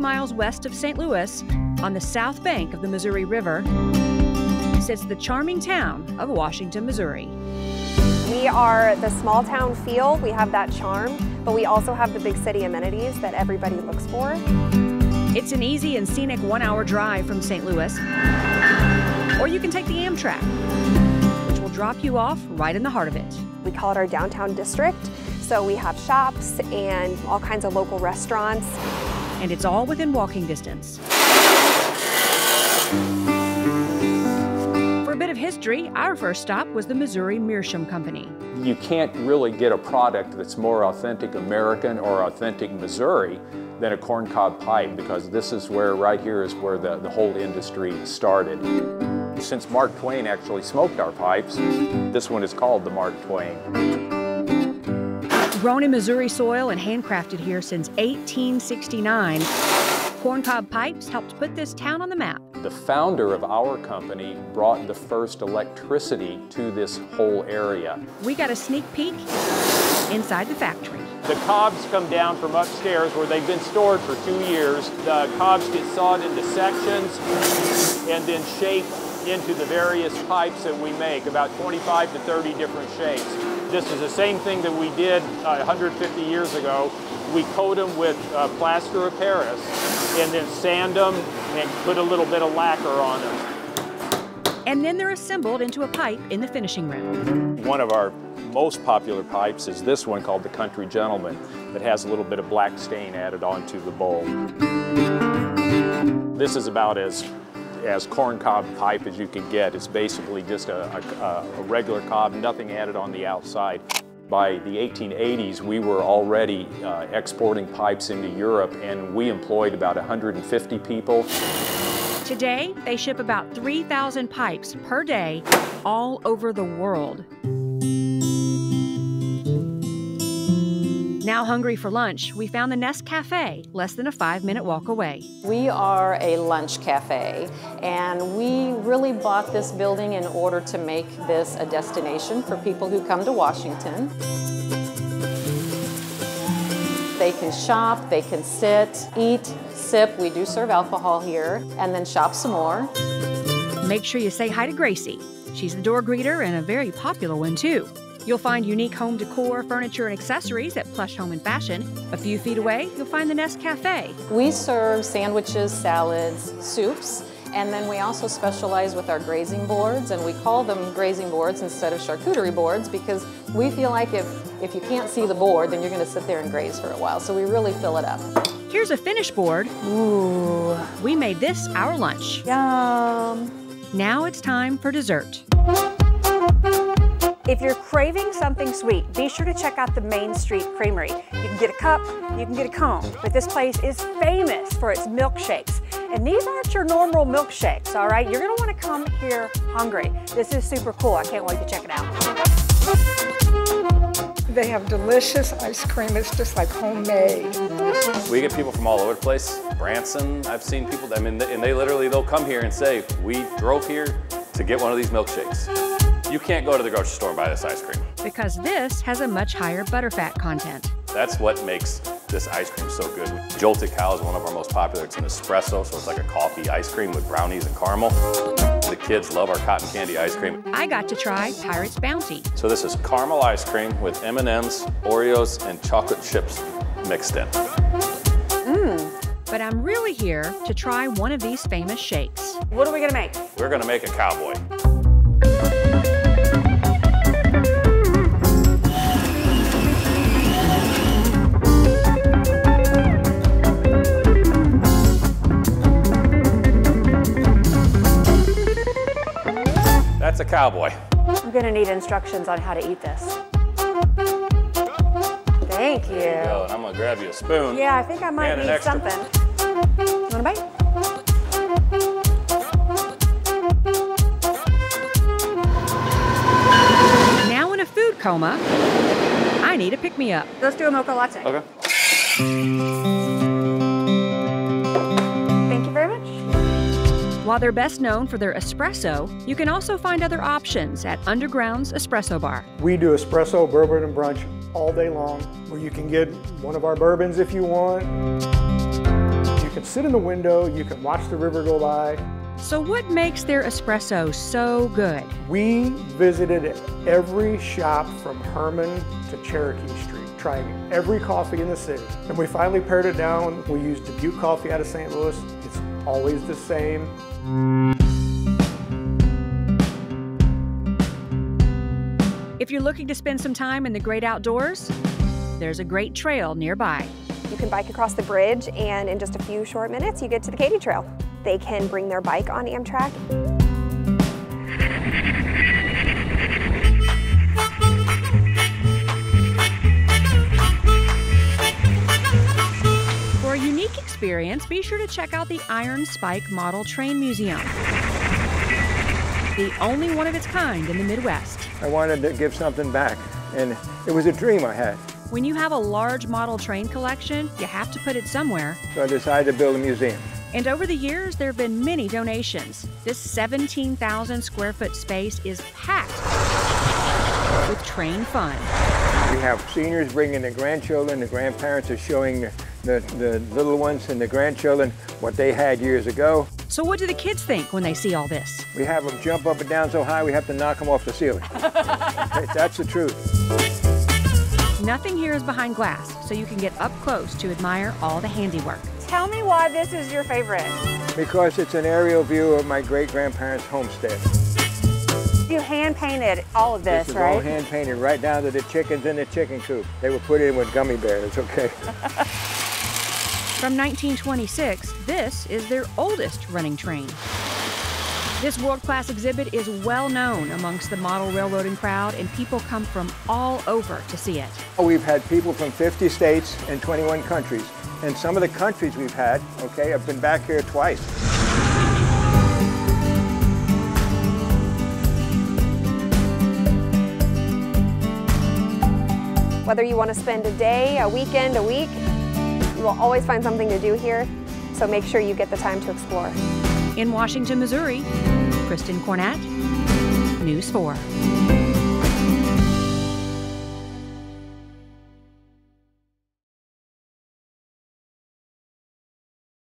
miles west of St. Louis, on the south bank of the Missouri River, sits the charming town of Washington, Missouri. We are the small town feel, we have that charm, but we also have the big city amenities that everybody looks for. It's an easy and scenic 1-hour drive from St. Louis, or you can take the Amtrak, which will drop you off right in the heart of it. We call it our downtown district, so we have shops and all kinds of local restaurants. And it's all within walking distance. For a bit of history, our first stop was the Missouri Meerschaum Company. You can't really get a product that's more authentic American or authentic Missouri than a corncob pipe, because this is where, right here is where the whole industry started. Since Mark Twain actually smoked our pipes, this one is called the Mark Twain. Grown in Missouri soil and handcrafted here since 1869, corncob pipes helped put this town on the map. The founder of our company brought the first electricity to this whole area. We got a sneak peek inside the factory. The cobs come down from upstairs where they've been stored for 2 years. The cobs get sawed into sections and then shaped into the various pipes that we make, about 25 to 30 different shapes. This is the same thing that we did 150 years ago. We coat them with plaster of Paris and then sand them and put a little bit of lacquer on them. And then they're assembled into a pipe in the finishing room. One of our most popular pipes is this one called the Country Gentleman, that has a little bit of black stain added onto the bowl. This is about as corncob pipe as you can get. It's basically just a regular cob, nothing added on the outside. By the 1880s, we were already exporting pipes into Europe, and we employed about 150 people. Today, they ship about 3,000 pipes per day all over the world. Now hungry for lunch, we found the Nest Cafe, less than a 5-minute walk away. We are a lunch cafe, and we really bought this building in order to make this a destination for people who come to Washington. They can shop, they can sit, eat, sip. We do serve alcohol here, and then shop some more. Make sure you say hi to Gracie. She's the door greeter and a very popular one too. You'll find unique home decor, furniture, and accessories at Plush Home and Fashion. A few feet away, you'll find the Nest Cafe. We serve sandwiches, salads, soups, and then we also specialize with our grazing boards, and we call them grazing boards instead of charcuterie boards because we feel like if you can't see the board, then you're going to sit there and graze for a while, so we really fill it up. Here's a finished board. Ooh. We made this our lunch. Yum. Now it's time for dessert. If you're craving something sweet, be sure to check out the Main Street Creamery. You can get a cup, you can get a cone, but this place is famous for its milkshakes. And these aren't your normal milkshakes, all right? You're gonna wanna come here hungry. This is super cool, I can't wait to check it out. They have delicious ice cream, it's just like homemade. We get people from all over the place. Branson, I've seen people, and they'll come here and say, we drove here to get one of these milkshakes. You can't go to the grocery store and buy this ice cream. Because this has a much higher butterfat content. That's what makes this ice cream so good. Jolted Cow is one of our most popular. It's an espresso, so it's like a coffee ice cream with brownies and caramel. The kids love our cotton candy ice cream. I got to try Pirate's Bounty. So this is caramel ice cream with M&Ms, Oreos, and chocolate chips mixed in. But I'm really here to try one of these famous shakes. What are we gonna make? We're gonna make a cowboy. That's a cowboy. I'm gonna need instructions on how to eat this. Thank you. There you go, and I'm gonna grab you a spoon. Yeah, I think I might And an need extra. something. You want a bite? Now in a food coma, I need a pick-me-up. Let's do a mocha latte. Okay. Thank you very much. While they're best known for their espresso, you can also find other options at Underground's Espresso Bar. We do espresso, bourbon, and brunch all day long, where you can get one of our bourbons if you want. You can sit in the window, you can watch the river go by. So what makes their espresso so good? We visited every shop from Herman to Cherokee Street, trying every coffee in the city. And we finally pared it down. We used Dubuque coffee out of St. Louis. It's always the same. If you're looking to spend some time in the great outdoors, there's a great trail nearby. You can bike across the bridge, and in just a few short minutes, you get to the Katy Trail. They can bring their bike on Amtrak. For a unique experience, be sure to check out the Iron Spike Model Train Museum. The only one of its kind in the Midwest. I wanted to give something back, and it was a dream I had. When you have a large model train collection, you have to put it somewhere. So I decided to build a museum. And over the years, there have been many donations. This 17,000 square foot space is packed with train fun. We have seniors bringing their grandchildren, the grandparents are showing the little ones and the grandchildren what they had years ago. So what do the kids think when they see all this? We have them jump up and down so high we have to knock them off the ceiling. That's the truth. Nothing here is behind glass, so you can get up close to admire all the handiwork. Tell me why this is your favorite. Because it's an aerial view of my great-grandparents' homestead. You hand painted all of this, This is right? all hand painted right down to the chickens in the chicken coop. They were put in with gummy bears, okay? From 1926, this is their oldest running train. This world-class exhibit is well known amongst the model railroading crowd, and people come from all over to see it. We've had people from 50 states and 21 countries. And some of the countries we've had, okay, I've been back here twice. Whether you want to spend a day, a weekend, a week, you will always find something to do here. So make sure you get the time to explore. In Washington, Missouri, Kristen Cornett, News 4.